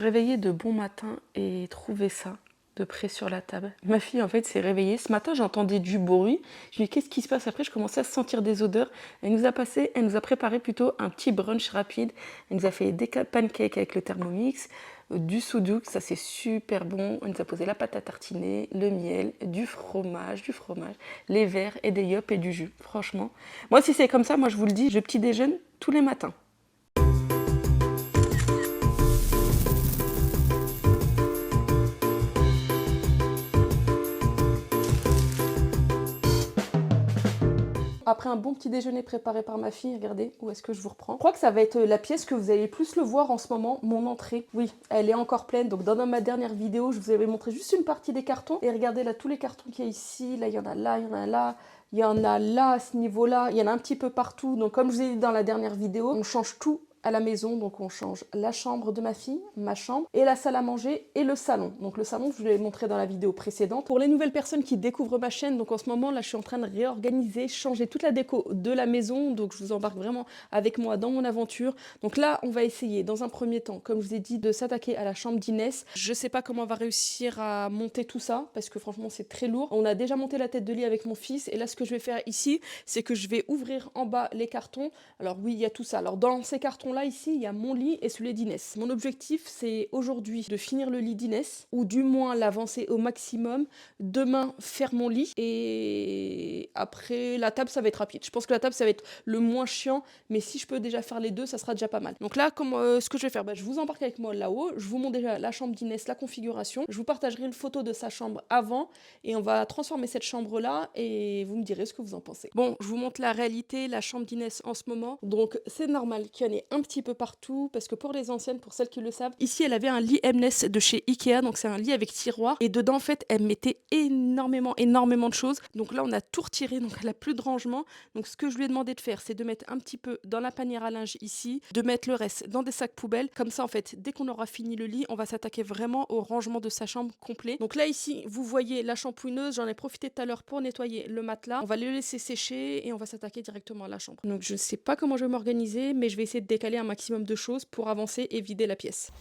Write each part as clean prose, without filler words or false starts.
Réveillée de bon matin et trouver ça de près sur la table. Ma fille en fait s'est réveillée. Ce matin j'entendais du bruit. Je lui ai dit qu'est-ce qui se passe après? Je commençais à sentir des odeurs. Elle nous a préparé plutôt un petit brunch rapide. Elle nous a fait des pancakes avec le Thermomix, du soudou, ça c'est super bon. Elle nous a posé la pâte à tartiner, le miel, du fromage, les verres et des yops et du jus. Franchement, moi si c'est comme ça, moi je vous le dis, je petit déjeune tous les matins. Après un bon petit déjeuner préparé par ma fille, regardez où est-ce que je vous reprends. Je crois que ça va être la pièce que vous allez plus le voir en ce moment, mon entrée. Oui, elle est encore pleine. Donc dans ma dernière vidéo, je vous avais montré juste une partie des cartons. Et regardez là, tous les cartons qu'il y a ici. Là, il y en a là, il y en a là. Il y en a là, à ce niveau-là. Il y en a un petit peu partout. Donc comme je vous ai dit dans la dernière vidéo, on change tout à la maison, donc on change la chambre de ma fille, ma chambre, et la salle à manger et le salon. Donc le salon, je vous l'ai montré dans la vidéo précédente. Pour les nouvelles personnes qui découvrent ma chaîne, donc en ce moment, là, je suis en train de réorganiser, changer toute la déco de la maison, donc je vous embarque vraiment avec moi dans mon aventure. Donc là, on va essayer, dans un premier temps, comme je vous ai dit, de s'attaquer à la chambre d'Inès. Je sais pas comment on va réussir à monter tout ça, parce que franchement, c'est très lourd. On a déjà monté la tête de lit avec mon fils, et là, ce que je vais faire ici, c'est que je vais ouvrir en bas les cartons. Alors oui, il y a tout ça. Alors dans ces cartons là ici, il y a mon lit et celui d'Inès. Mon objectif, c'est aujourd'hui de finir le lit d'Inès, ou du moins l'avancer au maximum. Demain, faire mon lit, et après la table, ça va être rapide. Je pense que la table, ça va être le moins chiant, mais si je peux déjà faire les deux, ça sera déjà pas mal. Donc là, ce que je vais faire, je vous embarque avec moi là-haut. Je vous montre déjà la chambre d'Inès, la configuration. Je vous partagerai une photo de sa chambre avant, et on va transformer cette chambre là, et vous me direz ce que vous en pensez. Bon, je vous montre la réalité, la chambre d'Inès en ce moment. Donc c'est normal qu'il y en ait un petit peu partout, parce que pour les anciennes, pour celles qui le savent, ici elle avait un lit Mness de chez Ikea, donc c'est un lit avec tiroir, et dedans en fait elle mettait énormément de choses. Donc là on a tout retiré, donc elle a plus de rangement. Donc ce que je lui ai demandé de faire, c'est de mettre un petit peu dans la panière à linge ici, de mettre le reste dans des sacs poubelles. Comme ça en fait, dès qu'on aura fini le lit, on va s'attaquer vraiment au rangement de sa chambre complet. Donc là ici, vous voyez la shampooineuse, j'en ai profité tout à l'heure pour nettoyer le matelas. On va le laisser sécher et on va s'attaquer directement à la chambre. Donc je sais pas comment je vais m'organiser, mais je vais essayer de décaler un maximum de choses pour avancer et vider la pièce.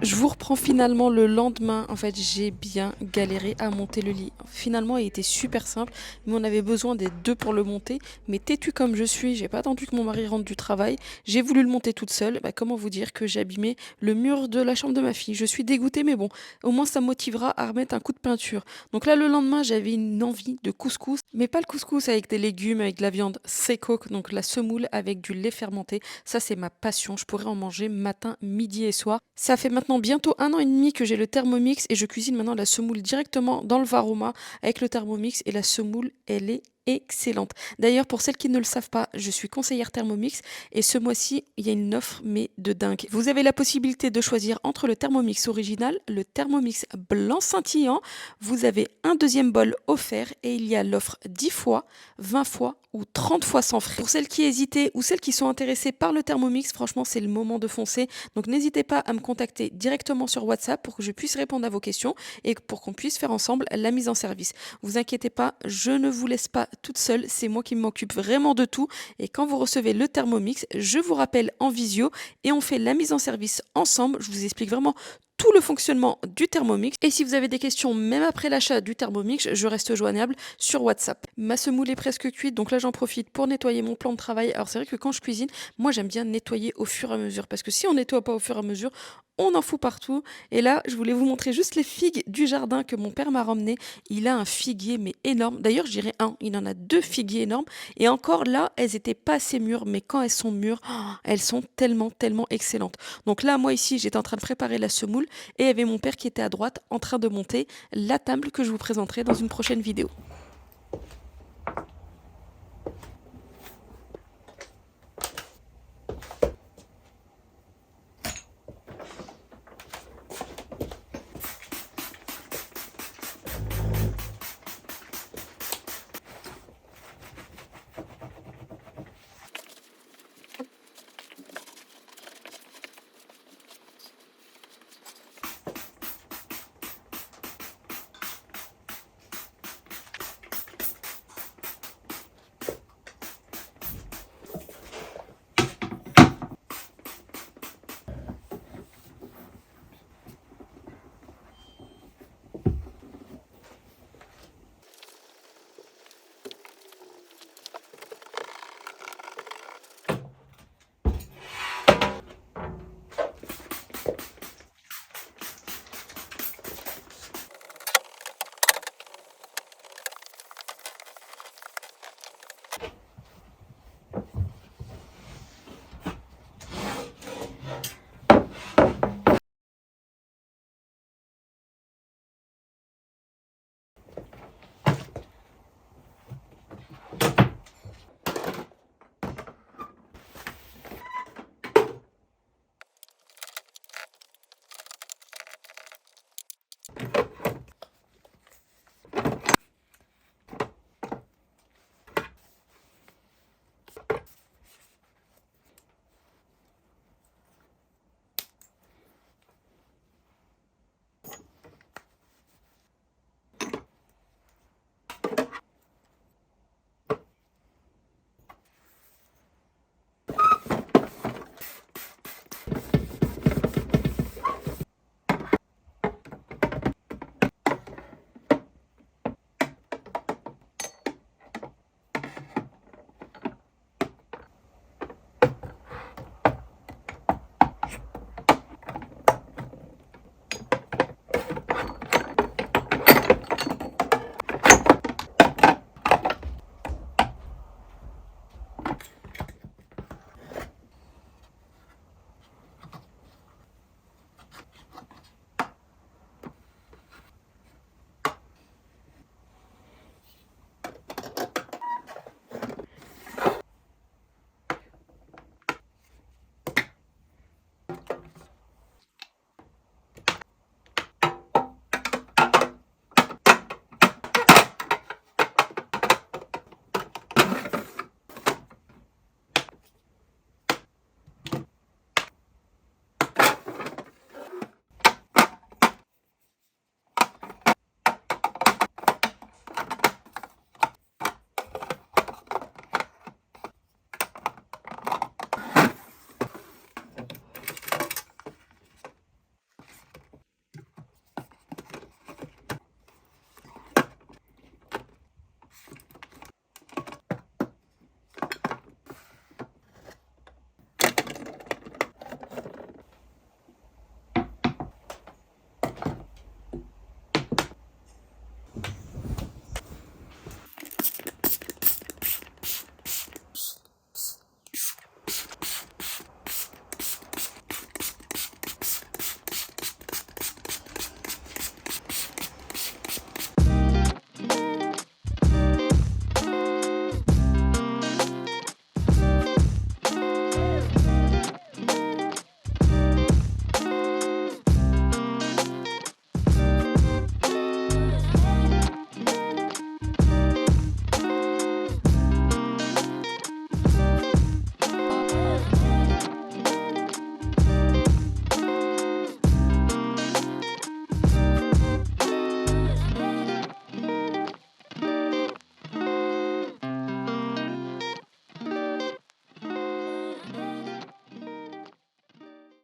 Je vous reprends finalement le lendemain. En fait, j'ai bien galéré à monter le lit. finalement il était super simple, mais on avait besoin des deux pour le monter. Mais têtue comme je suis, j'ai pas attendu que mon mari rentre du travail, j'ai voulu le monter toute seule. Bah, comment vous dire que j'ai abîmé le mur de la chambre de ma fille. Je suis dégoûtée, mais bon, au moins ça me motivera à remettre un coup de peinture. Donc là, le lendemain, j'avais une envie de couscous, mais pas le couscous avec des légumes, avec de la viande sécoque, donc la semoule avec du lait fermenté. Ça, c'est ma passion. Je pourrais en manger matin, midi et soir. Ça fait maintenant bientôt 1 an et demi que j'ai le Thermomix et je cuisine maintenant la semoule directement dans le Varoma avec le Thermomix et la semoule, elle est excellente. D'ailleurs, pour celles qui ne le savent pas, je suis conseillère Thermomix et ce mois-ci, il y a une offre mais de dingue. Vous avez la possibilité de choisir entre le Thermomix original, le Thermomix blanc scintillant. Vous avez un deuxième bol offert et il y a l'offre 10 fois, 20 fois ou 30 fois sans frais. Pour celles qui hésitaient ou celles qui sont intéressées par le Thermomix, franchement, c'est le moment de foncer. Donc n'hésitez pas à me contacter directement sur WhatsApp pour que je puisse répondre à vos questions et pour qu'on puisse faire ensemble la mise en service. Vous inquiétez pas, je ne vous laisse pas toute seule, c'est moi qui m'occupe vraiment de tout et quand vous recevez le Thermomix, je vous rappelle en visio et on fait la mise en service ensemble. Je vous explique vraiment tout le fonctionnement du Thermomix. Et si vous avez des questions, même après l'achat du Thermomix, je reste joignable sur WhatsApp. Ma semoule est presque cuite, donc là j'en profite pour nettoyer mon plan de travail. Alors c'est vrai que quand je cuisine, moi j'aime bien nettoyer au fur et à mesure, parce que si on nettoie pas au fur et à mesure, on en fout partout. Et là, je voulais vous montrer juste les figues du jardin que mon père m'a ramené. Il a un figuier, mais énorme. D'ailleurs, je dirais un. Il en a 2 figuiers énormes. Et encore là, elles étaient pas assez mûres, mais quand elles sont mûres, elles sont tellement, tellement excellentes. Donc là, moi ici, j'étais en train de préparer la semoule et il y avait mon père qui était à droite en train de monter la table que je vous présenterai dans une prochaine vidéo.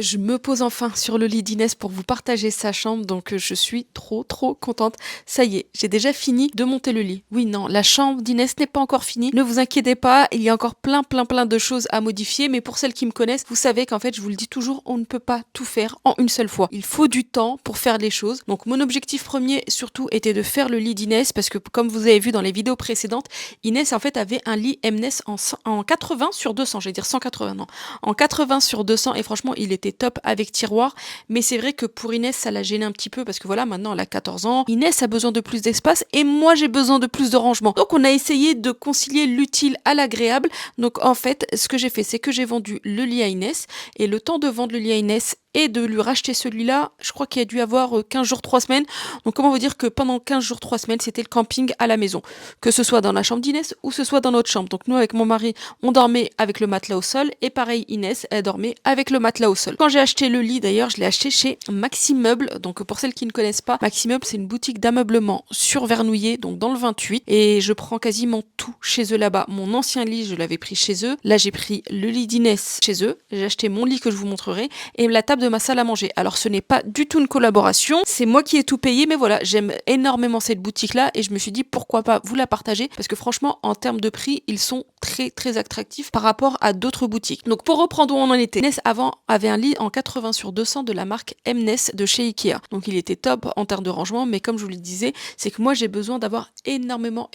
je me pose enfin sur le lit d'Inès pour vous partager sa chambre, donc je suis trop contente. Ça y est, j'ai déjà fini de monter le lit. Oui, non, la chambre d'Inès n'est pas encore finie. Ne vous inquiétez pas, il y a encore plein de choses à modifier, mais pour celles qui me connaissent, vous savez qu'en fait, je vous le dis toujours, on ne peut pas tout faire en une seule fois. Il faut du temps pour faire les choses. Donc mon objectif premier surtout était de faire le lit d'Inès, parce que comme vous avez vu dans les vidéos précédentes, Inès en fait avait un lit Mness en 80 sur 200, je vais dire 180, non, en 80 sur 200, et franchement il était top avec tiroir, mais c'est vrai que pour Inès ça l'a gêné un petit peu, parce que voilà, maintenant elle a 14 ans, Inès a besoin de plus d'espace, et moi j'ai besoin de plus de rangement. Donc on a essayé de concilier l'utile à l'agréable. Donc en fait, ce que j'ai fait, c'est que j'ai vendu le lit à Inès, et le temps de vendre le lit à Inès et de lui racheter celui-là, je crois qu'il a dû avoir 15 jours, 3 semaines. Donc comment vous dire que pendant 15 jours, 3 semaines, c'était le camping à la maison. Que ce soit dans la chambre d'Inès ou ce soit dans notre chambre. Donc nous, avec mon mari, on dormait avec le matelas au sol. Et pareil, Inès, elle dormait avec le matelas au sol. Quand j'ai acheté le lit, d'ailleurs, je l'ai acheté chez Maxi Meubles. Donc pour celles qui ne connaissent pas, Maxi Meubles, c'est une boutique d'ameublement sur Vernouillet, donc dans le 28. Et je prends quasiment tout chez eux là-bas. Mon ancien lit, je l'avais pris chez eux. Là, j'ai pris le lit d'Inès chez eux. J'ai acheté mon lit que je vous montrerai. Et la table de ma salle à manger. Alors ce n'est pas du tout une collaboration, c'est moi qui ai tout payé, mais voilà, j'aime énormément cette boutique là et je me suis dit pourquoi pas vous la partager, parce que franchement en termes de prix ils sont très attractifs par rapport à d'autres boutiques. Donc pour reprendre où on en était, Inès avant avait un lit en 80 sur 200 de la marque Mness de chez Ikea, donc il était top en termes de rangement, mais comme je vous le disais, c'est que moi j'ai besoin d'avoir énormément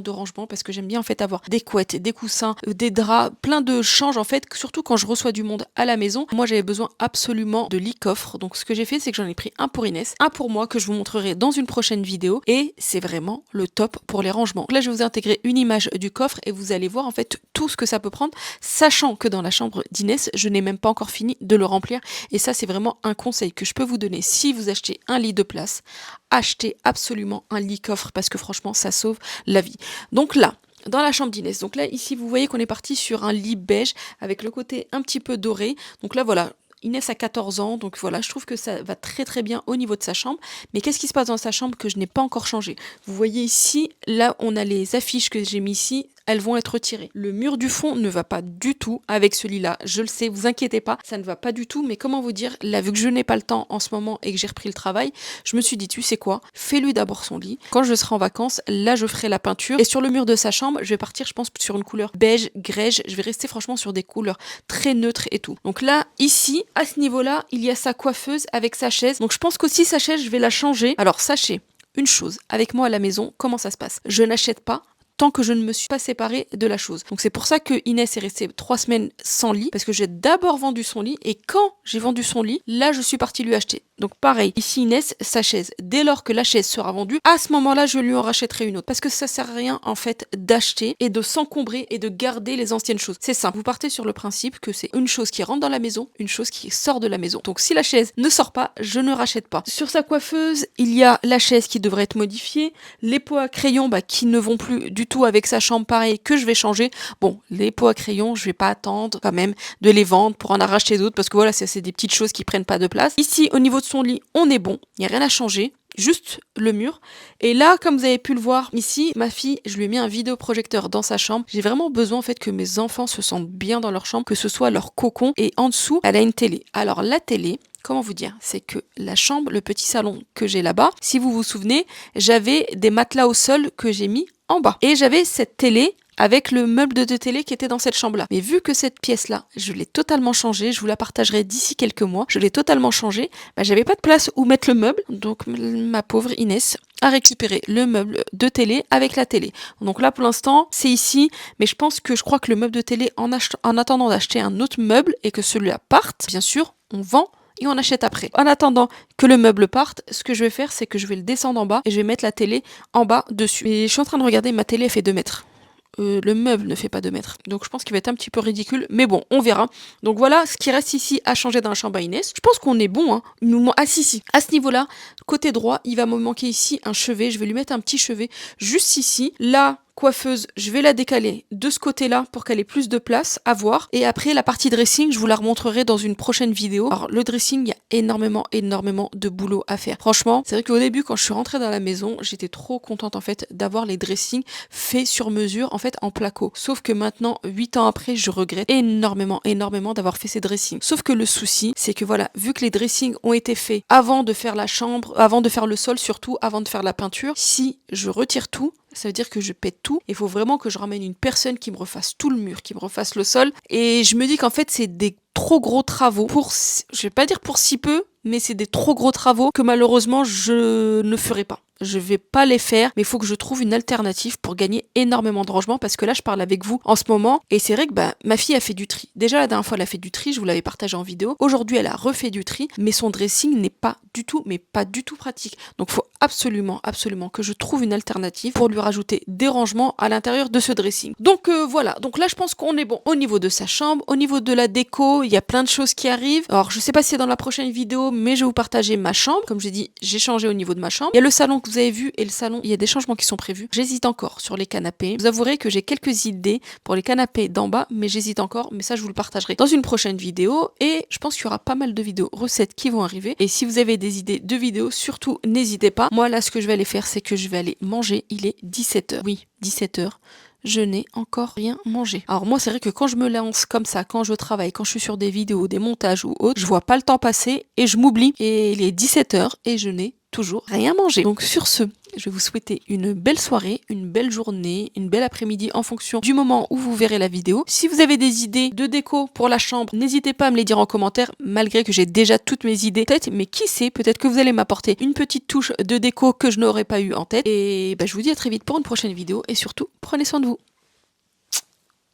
de rangement, parce que j'aime bien en fait avoir des couettes, des coussins, des draps, plein de changes en fait, surtout quand je reçois du monde à la maison. Moi j'avais besoin absolument de lit coffre, donc ce que j'ai fait c'est que j'en ai pris un pour Inès, un pour moi que je vous montrerai dans une prochaine vidéo, et c'est vraiment le top pour les rangements. Là je vais vous intégrer une image du coffre et vous allez voir en fait tout ce que ça peut prendre, sachant que dans la chambre d'Inès je n'ai même pas encore fini de le remplir, et ça c'est vraiment un conseil que je peux vous donner. Si vous achetez un lit de place, achetez absolument un lit coffre, parce que franchement ça sauve la vie. Donc là dans la chambre d'Inès, donc là ici vous voyez qu'on est parti sur un lit beige avec le côté un petit peu doré, donc là voilà, Inès a 14 ans, donc voilà, je trouve que ça va très bien au niveau de sa chambre. Mais qu'est-ce qui se passe dans sa chambre que je n'ai pas encore changé? Vous voyez ici, là on a les affiches que j'ai mis ici, elles vont être retirées. Le mur du fond ne va pas du tout avec ce lit-là, je le sais, vous inquiétez pas, ça ne va pas du tout, mais comment vous dire, là vu que je n'ai pas le temps en ce moment et que j'ai repris le travail, je me suis dit, tu sais quoi, fais-lui d'abord son lit, quand je serai en vacances, là je ferai la peinture, et sur le mur de sa chambre, je vais partir je pense sur une couleur beige, grège, je vais rester franchement sur des couleurs très neutres et tout. Donc là, ici, à ce niveau-là, il y a sa coiffeuse avec sa chaise, donc je pense qu'aussi sa chaise, je vais la changer. Alors sachez une chose, avec moi à la maison, comment ça se passe? Je n'achète pas tant que je ne me suis pas séparée de la chose. Donc c'est pour ça que Inès est restée 3 semaines sans lit, parce que j'ai d'abord vendu son lit, et quand j'ai vendu son lit, là je suis partie lui acheter. Donc pareil, ici Inès, sa chaise. Dès lors que la chaise sera vendue, à ce moment-là, je lui en rachèterai une autre. Parce que ça sert à rien en fait d'acheter et de s'encombrer et de garder les anciennes choses. C'est simple, vous partez sur le principe que c'est une chose qui rentre dans la maison, une chose qui sort de la maison. Donc si la chaise ne sort pas, je ne rachète pas. Sur sa coiffeuse, il y a la chaise qui devrait être modifiée, les pots à crayon qui ne vont plus du tout avec sa chambre, pareil, que je vais changer. Bon, les pots à crayon, je vais pas attendre quand même de les vendre pour en arracher d'autres, parce que voilà, c'est des petites choses qui prennent pas de place. Ici, au niveau de son lit, on est bon, il n'y a rien à changer, juste le mur. Et là, comme vous avez pu le voir ici, ma fille, je lui ai mis un vidéoprojecteur dans sa chambre. J'ai vraiment besoin en fait que mes enfants se sentent bien dans leur chambre, que ce soit leur cocon, et en dessous, elle a une télé. Alors la télé, comment vous dire, c'est que la chambre, le petit salon que j'ai là-bas, si vous vous souvenez, j'avais des matelas au sol que j'ai mis en bas. Et j'avais cette télé avec le meuble de télé qui était dans cette chambre-là. Mais vu que cette pièce-là, je l'ai totalement changée, je vous la partagerai d'ici quelques mois, je l'ai totalement changée, j'avais pas de place où mettre le meuble, donc ma pauvre Inès a récupéré le meuble de télé avec la télé. Donc là, pour l'instant, c'est ici, mais je crois que le meuble de télé, en attendant d'acheter un autre meuble et que celui-là parte, bien sûr, on vend et on achète après. En attendant que le meuble parte, ce que je vais faire, c'est que je vais le descendre en bas et je vais mettre la télé en bas dessus. Et je suis en train de regarder, ma télé, elle fait 2 mètres. Le meuble ne fait pas 2 mètres. Donc je pense qu'il va être un petit peu ridicule, mais bon, on verra. Donc voilà ce qui reste ici à changer dans la chambre à Inès. Je pense qu'on est bon, hein. Ah si. À ce niveau-là, côté droit, il va me manquer ici un chevet. Je vais lui mettre un petit chevet juste ici. Là, coiffeuse, je vais la décaler de ce côté-là pour qu'elle ait plus de place à voir. Et après, la partie dressing, je vous la remontrerai dans une prochaine vidéo. Alors, le dressing, il y a énormément de boulot à faire. Franchement, c'est vrai qu'au début, quand je suis rentrée dans la maison, j'étais trop contente en fait d'avoir les dressings faits sur mesure, en fait en placo. Sauf que maintenant, 8 ans après, je regrette énormément d'avoir fait ces dressings. Sauf que le souci, c'est que voilà, vu que les dressings ont été faits avant de faire la chambre, avant de faire le sol surtout, avant de faire la peinture, si je retire tout, ça veut dire que je pète tout. Il faut vraiment que je ramène une personne qui me refasse tout le mur, qui me refasse le sol. Et je me dis qu'en fait, c'est des trop gros travaux pour, je vais pas dire pour si peu, mais c'est des trop gros travaux que malheureusement je ne ferai pas. Je vais pas les faire, mais il faut que je trouve une alternative pour gagner énormément de rangement parce que là je parle avec vous en ce moment et c'est vrai que ma fille a fait du tri. Déjà la dernière fois elle a fait du tri, je vous l'avais partagé en vidéo. Aujourd'hui elle a refait du tri, mais son dressing n'est pas du tout pratique. Donc il faut absolument que je trouve une alternative pour lui rajouter des rangements à l'intérieur de ce dressing. Donc voilà, donc là je pense qu'on est bon au niveau de sa chambre, au niveau de la déco, il y a plein de choses qui arrivent. Alors je sais pas si c'est dans la prochaine vidéo, mais je vais vous partager ma chambre. Comme j'ai dit, j'ai changé au niveau de ma chambre. Il y a le salon que vous avez vu et le salon, il y a des changements qui sont prévus. J'hésite encore sur les canapés. Vous avouerez que j'ai quelques idées pour les canapés d'en bas, mais j'hésite encore, mais ça je vous le partagerai dans une prochaine vidéo et je pense qu'il y aura pas mal de vidéos recettes qui vont arriver et si vous avez des idées de vidéos, surtout n'hésitez pas. Moi là ce que je vais aller faire, c'est que je vais aller manger, il est 17h. Oui, 17h. Je n'ai encore rien mangé. Alors moi c'est vrai que quand je me lance comme ça, quand je travaille, quand je suis sur des vidéos, des montages ou autres, je vois pas le temps passer et je m'oublie et il est 17h et je n'ai toujours rien mangé. Donc sur ce, je vais vous souhaiter une belle soirée, une belle journée, une belle après-midi en fonction du moment où vous verrez la vidéo. Si vous avez des idées de déco pour la chambre, n'hésitez pas à me les dire en commentaire, malgré que j'ai déjà toutes mes idées en tête, mais qui sait, peut-être que vous allez m'apporter une petite touche de déco que je n'aurais pas eu en tête. Et je vous dis à très vite pour une prochaine vidéo et surtout, prenez soin de vous.